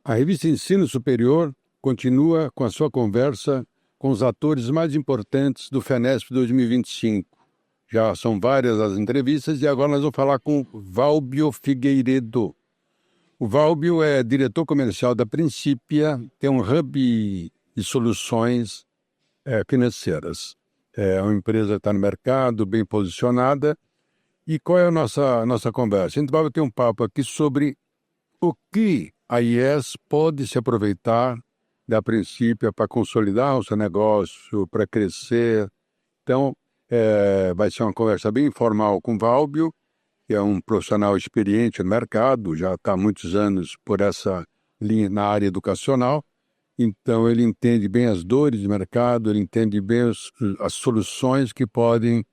A revista Ensino Superior continua com a sua conversa com os atores mais importantes do FENESP 2025. Já são várias as entrevistas e agora nós vamos falar com Válbio Figueiredo. O Válbio é diretor comercial da Principia, tem um hub de soluções financeiras. É uma empresa que está no mercado, bem posicionada. E qual é a nossa conversa? A gente vai ter um papo aqui sobre o que a IES pode se aproveitar da Principia para consolidar o seu negócio, para crescer. Então, vai ser uma conversa bem informal com o Válbio, que é um profissional experiente no mercado, já está há muitos anos por essa linha na área educacional. Então, ele entende bem as dores do mercado, ele entende bem as soluções que podem,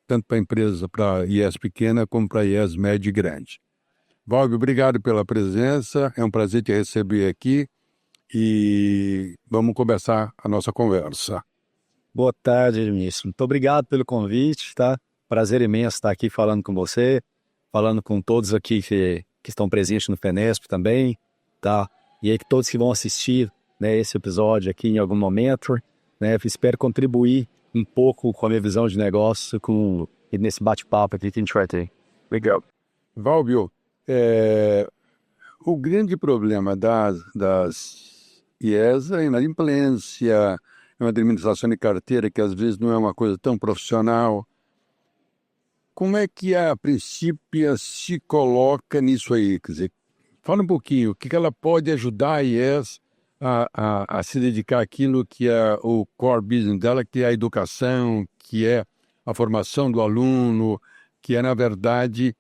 tanto para a empresa, para a IES pequena, como para a IES média e grande. Válbio, obrigado pela presença, é um prazer te receber aqui e vamos começar a nossa conversa. Boa tarde, Vinícius. Muito obrigado pelo convite, tá? Prazer imenso estar aqui falando com você, falando com todos aqui que estão presentes no FENESP também, tá? E aí que todos que vão assistir, né, esse episódio aqui em algum momento, né, espero contribuir um pouco com a minha visão de negócio nesse bate-papo aqui que a gente vai ter. Legal. Válbio, o grande problema das IES é a inadimplência, é uma administração de carteira que às vezes não é uma coisa tão profissional. Como é que a Principia se coloca nisso aí? Quer dizer, fala um pouquinho, o que ela pode ajudar a IES a se dedicar àquilo que é o core business dela, que é a educação, que é a formação do aluno, que é, na verdade,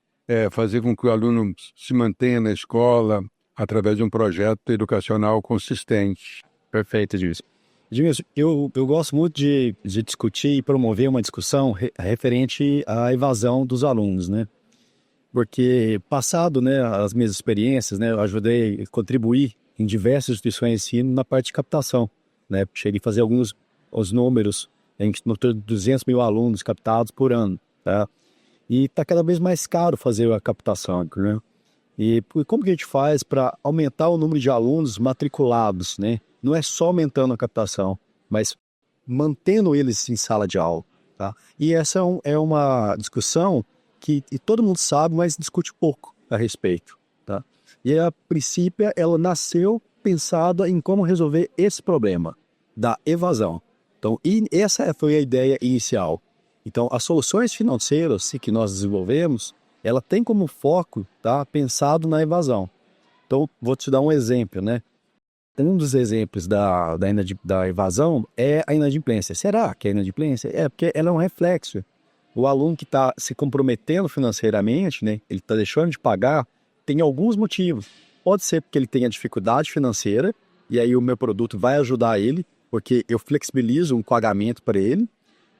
fazer com que o aluno se mantenha na escola através de um projeto educacional consistente. Perfeito, Edilson. Edilson, eu gosto muito de discutir e promover uma discussão referente à evasão dos alunos, né? Porque, passado, né, as minhas experiências, né, eu ajudei a contribuir em diversas instituições de ensino na parte de captação, né? Cheguei a fazer os números, em torno de 200 mil alunos captados por ano, tá? E está cada vez mais caro fazer a captação, né? E como que a gente faz para aumentar o número de alunos matriculados, né? Não é só aumentando a captação, mas mantendo eles em sala de aula, tá? E essa é uma discussão que todo mundo sabe, mas discute pouco a respeito, tá? E a Principia, ela nasceu pensada em como resolver esse problema da evasão. Então, essa foi a ideia inicial. Então, as soluções financeiras que nós desenvolvemos, ela tem como foco, tá, pensado na evasão. Então, vou te dar um exemplo, né? Um dos exemplos da evasão é a inadimplência. Será que é a inadimplência? É, porque ela é um reflexo. O aluno que está se comprometendo financeiramente, né, ele está deixando de pagar, tem alguns motivos. Pode ser porque ele tenha dificuldade financeira, e aí o meu produto vai ajudar ele, porque eu flexibilizo um pagamento para ele,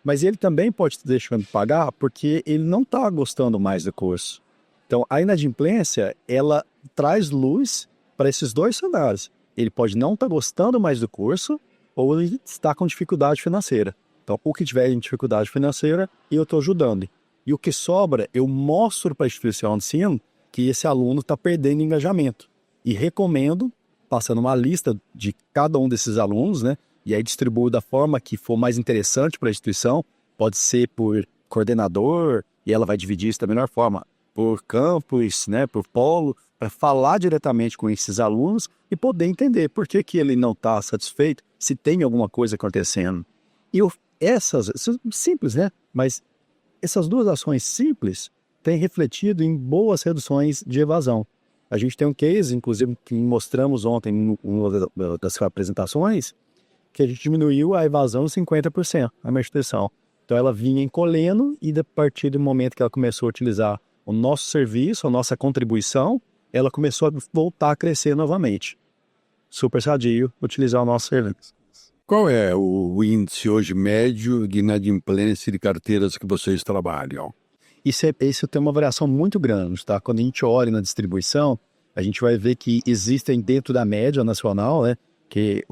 mas ele também pode estar deixando de pagar porque ele não está gostando mais do curso. Então, a inadimplência, ela traz luz para esses dois cenários. Ele pode não estar gostando mais do curso ou ele está com dificuldade financeira. Então, o que tiver em dificuldade financeira, eu estou ajudando. E o que sobra, eu mostro para a instituição de ensino que esse aluno está perdendo engajamento. E recomendo, passando uma lista de cada um desses alunos, né? E aí distribuo da forma que for mais interessante para a instituição. Pode ser por coordenador, e ela vai dividir isso da melhor forma, por campus, né, por polo, para falar diretamente com esses alunos e poder entender por que ele não está satisfeito, se tem alguma coisa acontecendo. E essas simples, né? Mas essas duas ações simples têm refletido em boas reduções de evasão. A gente tem um case, inclusive, que mostramos ontem em uma das apresentações, que a gente diminuiu a evasão em 50%, a minha instituição. Então, ela vinha encolhendo e, a partir do momento que ela começou a utilizar o nosso serviço, a nossa contribuição, ela começou a voltar a crescer novamente. Super sadio utilizar o nosso serviço. Qual é o índice hoje médio de inadimplência de carteiras que vocês trabalham? Isso tem uma variação muito grande, tá? Quando a gente olha na distribuição, a gente vai ver que existem dentro da média nacional, né? Que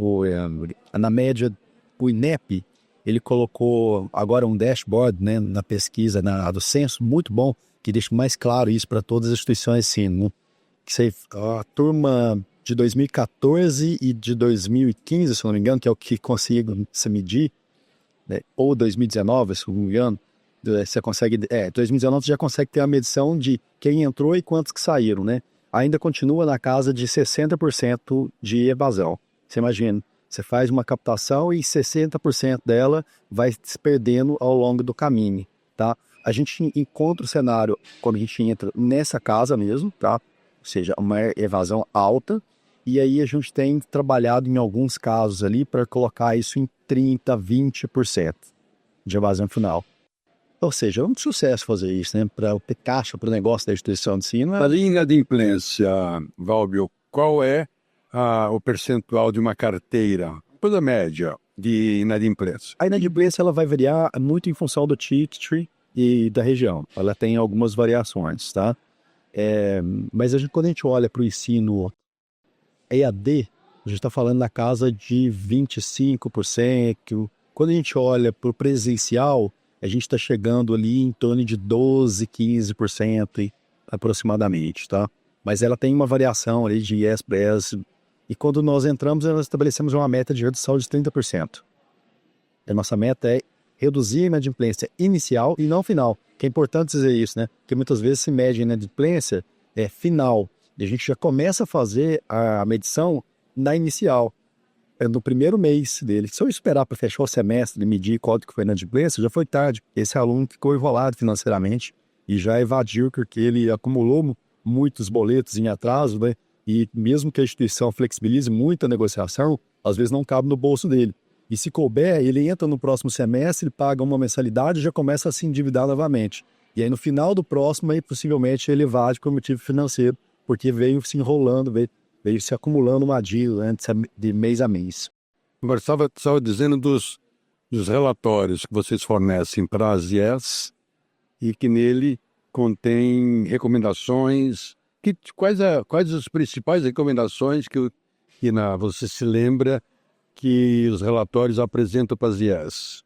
na média, o INEP, ele colocou agora um dashboard, né, na pesquisa do censo, muito bom, que deixa mais claro isso para todas as instituições de ensino, né? Que a turma de 2014 e de 2015, se eu não me engano, que é o que consigo se medir, né? Ou 2019, se eu não me engano, você consegue, 2019 você já consegue ter a medição de quem entrou e quantos que saíram, né? Ainda continua na casa de 60% de evasão. Você imagina, você faz uma captação e 60% dela vai se perdendo ao longo do caminho, tá? A gente encontra o cenário quando a gente entra nessa casa mesmo, tá? Ou seja, uma evasão alta, e aí a gente tem trabalhado em alguns casos ali para colocar isso em 30%, 20% de evasão final. Ou seja, é um sucesso fazer isso, né? Para ter caixa para o negócio da instituição de ensino. Na linha de inadimplência, Valbio, qual é o percentual de uma carteira, pela média, de inadimplência? A inadimplência ela vai variar muito em função do título e da região. Ela tem algumas variações, tá? Mas quando a gente olha para o ensino EAD, a gente está falando na casa de 25%. Quando a gente olha para o presencial, a gente está chegando ali em torno de 12%, 15% aproximadamente, tá? Mas ela tem uma variação ali de IES, BES, e quando nós entramos, nós estabelecemos uma meta de redução de 30%. A nossa meta é reduzir a inadimplência inicial e não final, que é importante dizer isso, né? Porque muitas vezes se mede a inadimplência final, e a gente já começa a fazer a medição na inicial. No primeiro mês dele. Se eu esperar para fechar o semestre e medir quanto que foi na inadimplência, já foi tarde. Esse aluno ficou enrolado financeiramente e já evadiu porque ele acumulou muitos boletos em atraso, né? E mesmo que a instituição flexibilize muita negociação, às vezes não cabe no bolso dele. E se couber, ele entra no próximo semestre, paga uma mensalidade e já começa a se endividar novamente. E aí no final do próximo, aí, possivelmente ele evade por motivo financeiro, porque veio se enrolando, veio se acumulando uma dívida, né, de mês a mês. Agora, estava dizendo dos relatórios que vocês fornecem para as IES e que nele contém recomendações. Quais as principais recomendações que você se lembra que os relatórios apresentam para as IES?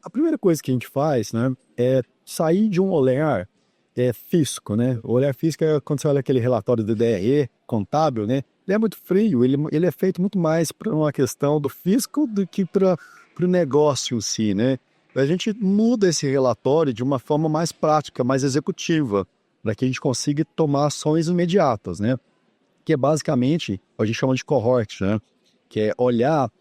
A primeira coisa que a gente faz, né, é sair de um olhar físico, né? O olhar físico é quando você olha aquele relatório do DRE contábil, né? Ele é muito frio, ele é feito muito mais para uma questão do físico do que para o negócio em si, né? A gente muda esse relatório de uma forma mais prática, mais executiva, para que a gente consiga tomar ações imediatas, né? Que é basicamente, a gente chama de cohort, né? Que é olhar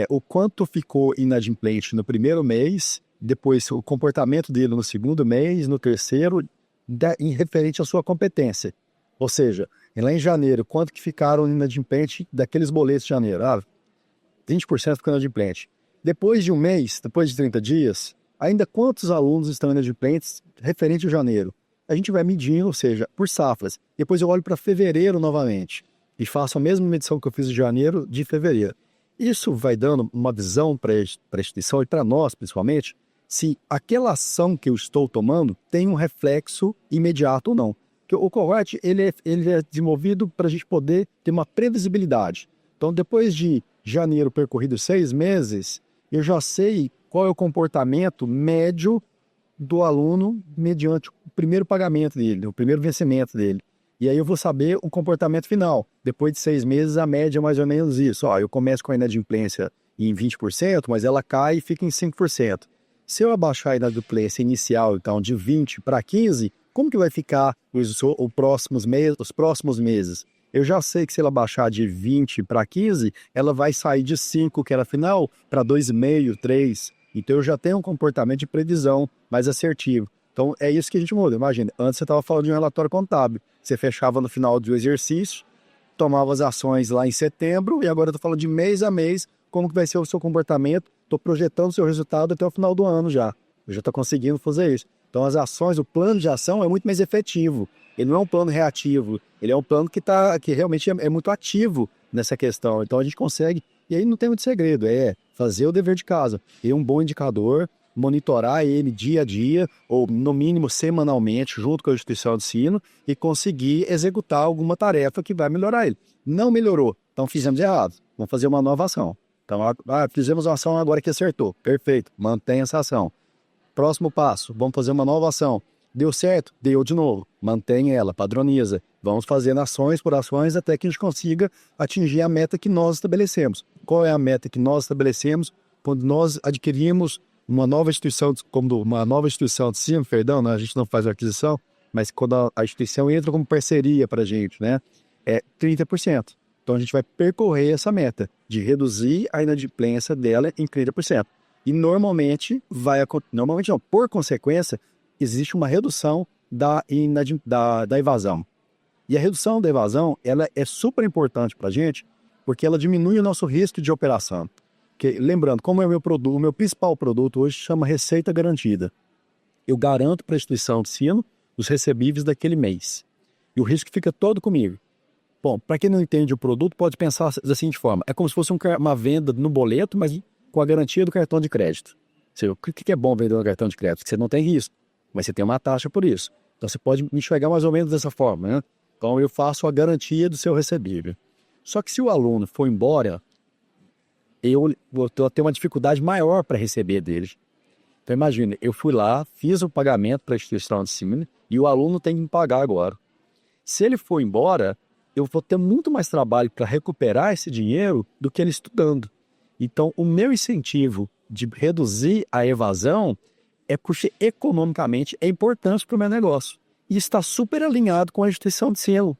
o quanto ficou inadimplente no primeiro mês, depois o comportamento dele no segundo mês, no terceiro, em referente à sua competência. Ou seja, lá em janeiro, quanto que ficaram inadimplentes daqueles boletos de janeiro? 20% ficou inadimplente. Depois de um mês, depois de 30 dias, ainda quantos alunos estão inadimplentes referente a janeiro? A gente vai medindo, ou seja, por safras. Depois eu olho para fevereiro novamente e faço a mesma medição que eu fiz de janeiro de fevereiro. Isso vai dando uma visão para a instituição e para nós, principalmente, se aquela ação que eu estou tomando tem um reflexo imediato ou não. Porque o cohort ele é desenvolvido para a gente poder ter uma previsibilidade. Então, depois de janeiro percorrido 6 meses, eu já sei qual é o comportamento médio do aluno mediante o primeiro pagamento dele, o primeiro vencimento dele. E aí eu vou saber o comportamento final. Depois de 6 meses, a média é mais ou menos isso. Eu começo com a inadimplência em 20%, mas ela cai e fica em 5%. Se eu abaixar a inadimplência inicial, então, de 20 para 15, como que vai ficar os próximos meses? Eu já sei que se ela baixar de 20 para 15, ela vai sair de 5, que era final, para 2,5, 3. Então eu já tenho um comportamento de previsão mais assertivo. Então é isso que a gente muda. Imagina, antes você estava falando de um relatório contábil. Você fechava no final do exercício, tomava as ações lá em setembro, e agora eu estou falando de mês a mês, como que vai ser o seu comportamento. Estou projetando o seu resultado até o final do ano já. Eu já estou conseguindo fazer isso. Então as ações, o plano de ação é muito mais efetivo. Ele não é um plano reativo, ele é um plano que realmente é muito ativo nessa questão. Então a gente consegue, e aí não tem muito segredo, é fazer o dever de casa. Ter um bom indicador, monitorar ele dia a dia, ou no mínimo semanalmente, junto com a instituição de ensino, e conseguir executar alguma tarefa que vai melhorar ele. Não melhorou, então fizemos errado, vamos fazer uma nova ação. Então, fizemos uma ação agora que acertou, perfeito, mantém essa ação. Próximo passo, vamos fazer uma nova ação. Deu certo? Deu de novo. Mantém ela, padroniza. Vamos fazendo ações por ações até que a gente consiga atingir a meta que nós estabelecemos. Qual é a meta que nós estabelecemos quando nós adquirimos uma nova instituição, como uma nova instituição de ensino, perdão, né? A gente não faz aquisição, mas quando a instituição entra como parceria para a gente, né? É 30%. Então a gente vai percorrer essa meta de reduzir a inadimplência dela em 30%. E normalmente por consequência, existe uma redução da evasão. E a redução da evasão, ela é super importante para a gente, porque ela diminui o nosso risco de operação. Porque, lembrando, como é o meu principal produto hoje chama Receita Garantida. Eu garanto para a instituição de ensino os recebíveis daquele mês. E o risco fica todo comigo. Bom, para quem não entende o produto, pode pensar da seguinte forma. É como se fosse uma venda no boleto, mas com a garantia do cartão de crédito. O que é bom vender no cartão de crédito? Porque você não tem risco, mas você tem uma taxa por isso. Então você pode enxergar mais ou menos dessa forma, né? Então eu faço a garantia do seu recebível. Só que se o aluno for embora, eu vou ter uma dificuldade maior para receber dele. Então imagine, eu fui lá, fiz o pagamento para a instituição de ensino e o aluno tem que me pagar agora. Se ele for embora, eu vou ter muito mais trabalho para recuperar esse dinheiro do que ele estudando. Então o meu incentivo de reduzir a evasão é porque economicamente é importante para o meu negócio. E está super alinhado com a instituição de ensino.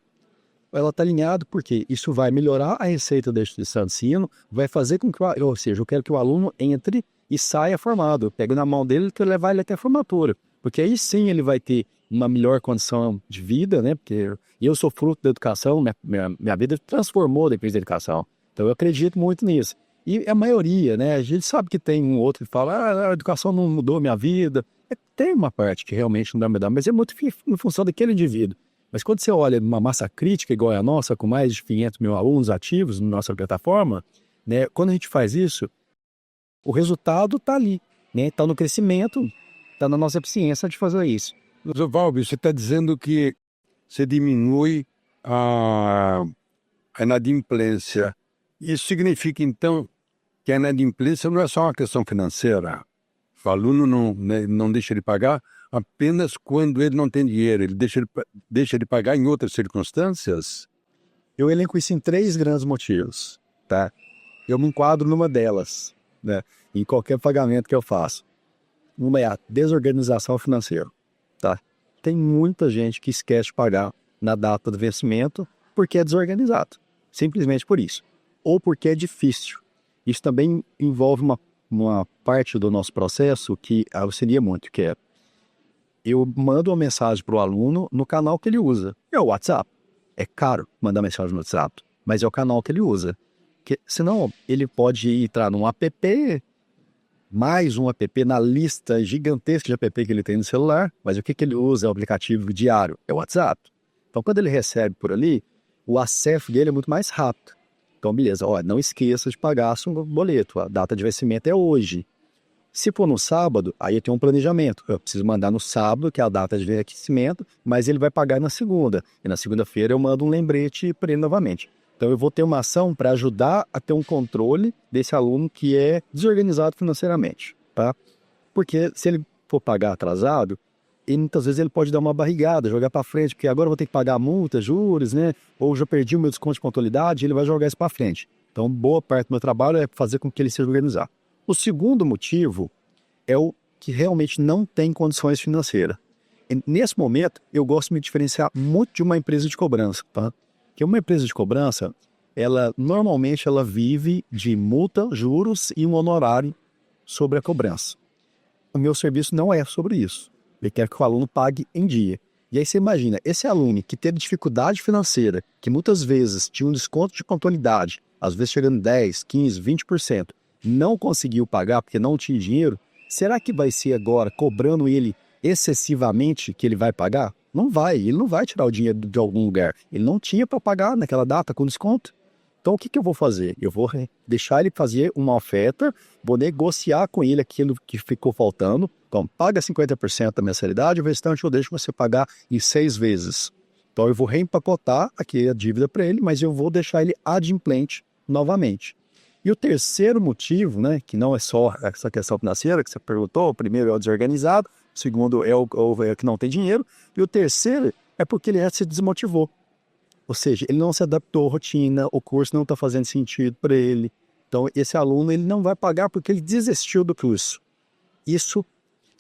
Ela está alinhada porque isso vai melhorar a receita da instituição de ensino, vai fazer com que, ou seja, eu quero que o aluno entre e saia formado. Eu pego na mão dele e quero levar ele até a formatura. Porque aí sim ele vai ter uma melhor condição de vida, né? Porque eu sou fruto da educação, minha vida transformou depois da educação. Então eu acredito muito nisso. E a maioria, né? A gente sabe que tem um outro que fala, a educação não mudou minha vida. Tem uma parte que realmente não dá mudar, mas é muito em função daquele indivíduo. Mas quando você olha uma massa crítica igual a nossa, com mais de 500 mil alunos ativos na nossa plataforma, né? Quando a gente faz isso, o resultado está ali, né? Está no crescimento, está na nossa eficiência de fazer isso. Mas, Valber, você está dizendo que você diminui a inadimplência. Isso significa, então, que a inadimplência não é só uma questão financeira. O aluno não deixa de pagar apenas quando ele não tem dinheiro. Ele deixa de pagar em outras circunstâncias? Eu elenco isso em 3 grandes motivos, tá? Eu me enquadro numa delas, né? Em qualquer pagamento que eu faço. Uma é a desorganização financeira, tá? Tem muita gente que esquece de pagar na data do vencimento porque é desorganizado. Simplesmente por isso. Ou porque é difícil. Isso também envolve uma parte do nosso processo que auxilia muito, que é eu mando uma mensagem para o aluno no canal que ele usa. É o WhatsApp. É caro mandar mensagem no WhatsApp, mas é o canal que ele usa. Senão ele pode entrar num app, mais um app na lista gigantesca de app que ele tem no celular, mas o que ele usa é o aplicativo diário, é o WhatsApp. Então quando ele recebe por ali, o acesso dele é muito mais rápido. Então beleza, não esqueça de pagar seu boleto, a data de vencimento é hoje. Se for no sábado, aí eu tenho um planejamento. Eu preciso mandar no sábado, que é a data de vencimento, mas ele vai pagar na segunda. E na segunda-feira eu mando um lembrete para ele novamente. Então eu vou ter uma ação para ajudar a ter um controle desse aluno que é desorganizado financeiramente, tá? Porque se ele for pagar atrasado, muitas vezes ele pode dar uma barrigada, jogar para frente, porque agora eu vou ter que pagar a multa, juros, né? Ou já perdi o meu desconto de pontualidade, ele vai jogar isso para frente. Então boa parte do meu trabalho é fazer com que ele seja organizado. O segundo motivo é o que realmente não tem condições financeiras. E nesse momento, eu gosto de me diferenciar muito de uma empresa de cobrança, tá? Porque uma empresa de cobrança, normalmente ela vive de multa, juros e um honorário sobre a cobrança. O meu serviço não é sobre isso. Eu quero que o aluno pague em dia. E aí você imagina, esse aluno que teve dificuldade financeira, que muitas vezes tinha um desconto de pontualidade, às vezes chegando 10, 15, 20%, não conseguiu pagar porque não tinha dinheiro, será que vai ser agora cobrando ele excessivamente que ele vai pagar? Não vai, ele não vai tirar o dinheiro de algum lugar. Ele não tinha para pagar naquela data com desconto. Então o que eu vou fazer? Eu vou deixar ele fazer uma oferta, vou negociar com ele aquilo que ficou faltando. Então paga 50% da mensalidade, o restante eu deixo você pagar em 6 vezes. Então eu vou reempacotar aqui a dívida para ele, mas eu vou deixar ele adimplente novamente. E o terceiro motivo, né, que não é só essa questão financeira que você perguntou, o primeiro é o desorganizado, o segundo é o que não tem dinheiro, e o terceiro é porque ele se desmotivou. Ou seja, ele não se adaptou à rotina, o curso não está fazendo sentido para ele. Então, esse aluno ele não vai pagar porque ele desistiu do curso. Isso,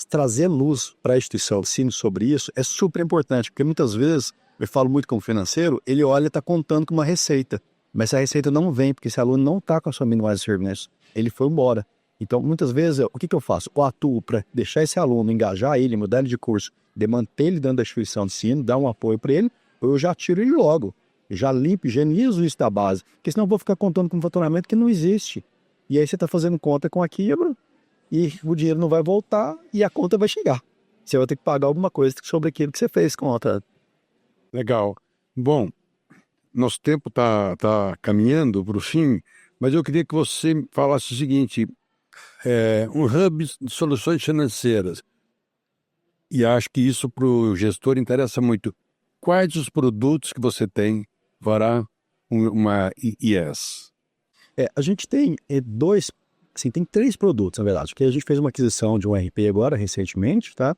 trazer luz para a instituição de ensino sobre isso é super importante, porque muitas vezes, eu falo muito como financeiro, ele olha e está contando com uma receita, mas essa receita não vem, porque esse aluno não está consumindo mais serviço, ele foi embora. Então, muitas vezes, o que eu faço? Eu atuo para deixar esse aluno, engajar ele, mudar ele de curso, de manter ele dentro da instituição de ensino, dar um apoio para ele, ou eu já tiro ele logo, já limpo, higienizo isso da base, porque senão eu vou ficar contando com um faturamento que não existe. E aí você está fazendo conta com a quebra, e o dinheiro não vai voltar e a conta vai chegar. Você vai ter que pagar alguma coisa sobre aquilo que você fez conta. Legal. Bom, nosso tempo tá caminhando para o fim, mas eu queria que você falasse o seguinte, um hub de soluções financeiras, e acho que isso para o gestor interessa muito. Quais os produtos que você tem para uma IES? A gente tem tem 3 produtos, na verdade, porque a gente fez uma aquisição de um RP agora, recentemente, tá?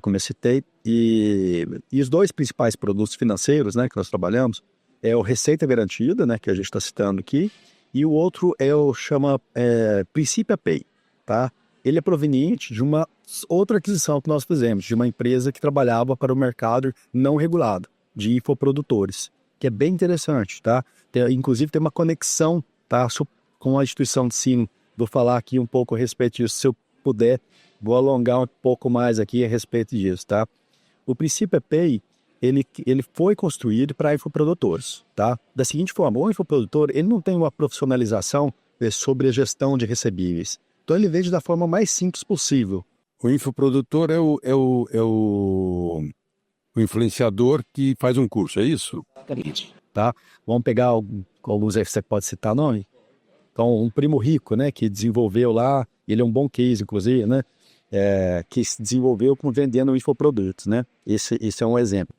Como eu citei, e os 2 principais produtos financeiros, né, que nós trabalhamos, é o Receita Garantida, né, que a gente está citando aqui, e o outro chama Principia Pay, tá? Ele é proveniente de uma outra aquisição que nós fizemos, de uma empresa que trabalhava para o mercado não regulado, de infoprodutores, que é bem interessante, tá? Inclusive tem uma conexão, tá, com a instituição de ensino. Vou falar aqui um pouco a respeito disso, se eu puder, vou alongar um pouco mais aqui a respeito disso, tá? O Principia Pay, ele foi construído para infoprodutores, tá? Da seguinte forma, o infoprodutor, ele não tem uma profissionalização sobre a gestão de recebíveis. Então ele vende da forma mais simples possível. O infoprodutor é o influenciador que faz um curso, é isso? Exatamente. Tá? Vamos pegar alguns aí que você pode citar nome? Então, um primo rico, né, que desenvolveu lá, ele é um bom case, inclusive, né, que se desenvolveu vendendo infoprodutos, né? Esse é um exemplo.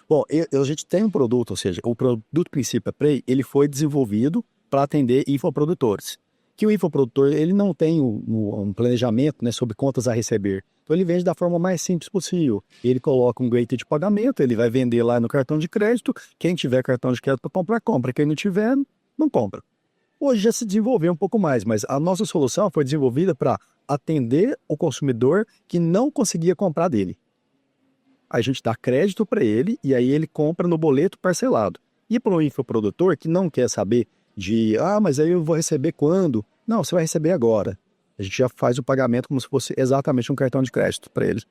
Bom, a gente tem um produto, ou seja, o produto Principia Pay, ele foi desenvolvido para atender infoprodutores. Que o infoprodutor, ele não tem um planejamento, né, sobre contas a receber. Então ele vende da forma mais simples possível. Ele coloca um gateway de pagamento, ele vai vender lá no cartão de crédito. Quem tiver cartão de crédito para comprar, compra. Quem não tiver, não compra. Hoje já se desenvolveu um pouco mais, mas a nossa solução foi desenvolvida para atender o consumidor que não conseguia comprar dele. A gente dá crédito para ele e aí ele compra no boleto parcelado. E para o infoprodutor que não quer saber mas aí eu vou receber quando? Não, você vai receber agora. A gente já faz o pagamento como se fosse exatamente um cartão de crédito para ele.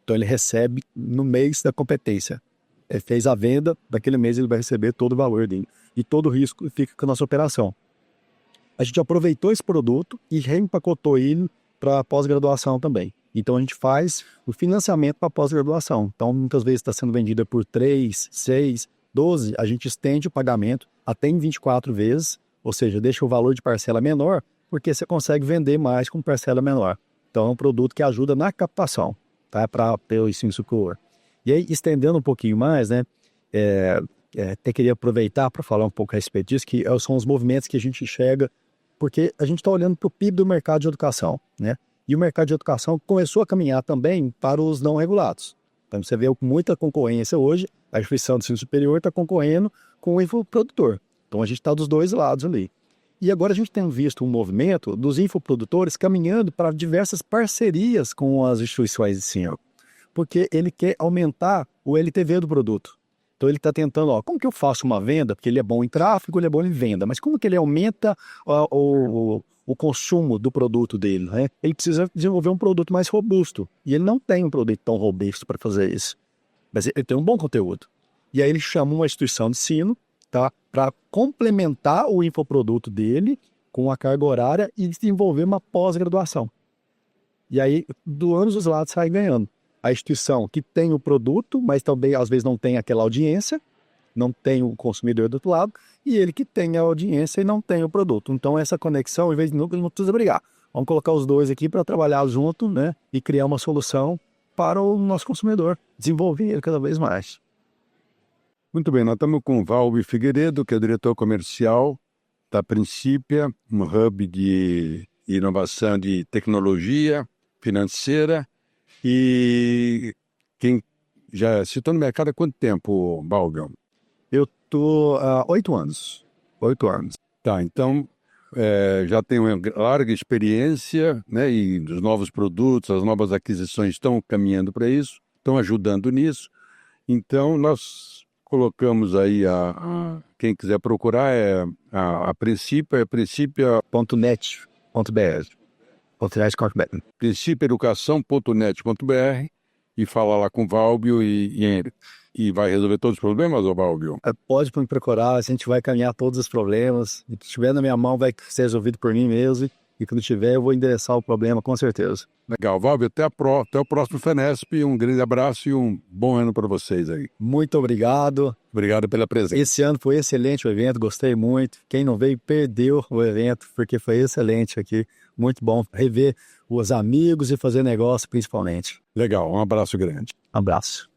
Então ele recebe no mês da competência. Ele fez a venda, daquele mês ele vai receber todo o valor dele. E todo o risco fica com a nossa operação. A gente aproveitou esse produto e reempacotou ele para pós-graduação também. Então a gente faz o financiamento para pós-graduação. Então muitas vezes está sendo vendida por 3, 6, 12, a gente estende o pagamento até em 24 vezes, ou seja, deixa o valor de parcela menor, porque você consegue vender mais com parcela menor. Então é um produto que ajuda na captação, tá? Para o ensino superior. E aí, estendendo um pouquinho mais, né? Até queria aproveitar para falar um pouco a respeito disso, que são os movimentos que a gente enxerga, porque a gente está olhando para o PIB do mercado de educação, né? E o mercado de educação começou a caminhar também para os não regulados. Então você vê muita concorrência hoje, a instituição de ensino superior está concorrendo com o infoprodutor. Então a gente está dos 2 lados ali. E agora a gente tem visto um movimento dos infoprodutores caminhando para diversas parcerias com as instituições de ensino, porque ele quer aumentar o LTV do produto. Então ele está tentando, como que eu faço uma venda? Porque ele é bom em tráfego, ele é bom em venda, mas como que ele aumenta o consumo do produto dele, né? Ele precisa desenvolver um produto mais robusto. E ele não tem um produto tão robusto para fazer isso. Mas ele tem um bom conteúdo. E aí ele chama uma instituição de ensino, tá, para complementar o infoproduto dele com a carga horária e desenvolver uma pós-graduação. E aí, ambos os lados saem ganhando. A instituição que tem o produto, mas também às vezes não tem aquela audiência, não tem o consumidor do outro lado, e ele que tem a audiência e não tem o produto. Então essa conexão, em vez de não precisa brigar. Vamos colocar os 2 aqui para trabalhar junto, né, e criar uma solução para o nosso consumidor, desenvolver ele cada vez mais. Muito bem, nós estamos com o Valber Figueiredo, que é o diretor comercial da Principia, um hub de inovação de tecnologia financeira. E quem já citou no mercado há quanto tempo, Valber? Tô há 8 anos. 8 anos. Tá, então já tem uma larga experiência, né? E os novos produtos, as novas aquisições estão caminhando para isso, estão ajudando nisso. Então, nós colocamos aí quem quiser procurar a princípio, .net.br. principioeducação.net.br e fala lá com o Válbio e vai resolver todos os problemas, ô Válbio? Pode me procurar, a gente vai caminhar todos os problemas. Se estiver na minha mão, vai ser resolvido por mim mesmo. E quando tiver, eu vou endereçar o problema, com certeza. Legal, Válbio, até o próximo FENESP. Um grande abraço e um bom ano para vocês aí. Muito obrigado. Obrigado pela presença. Esse ano foi excelente o evento, gostei muito. Quem não veio, perdeu o evento, porque foi excelente aqui. Muito bom rever os amigos e fazer negócio, principalmente. Legal, um abraço grande. Abraço.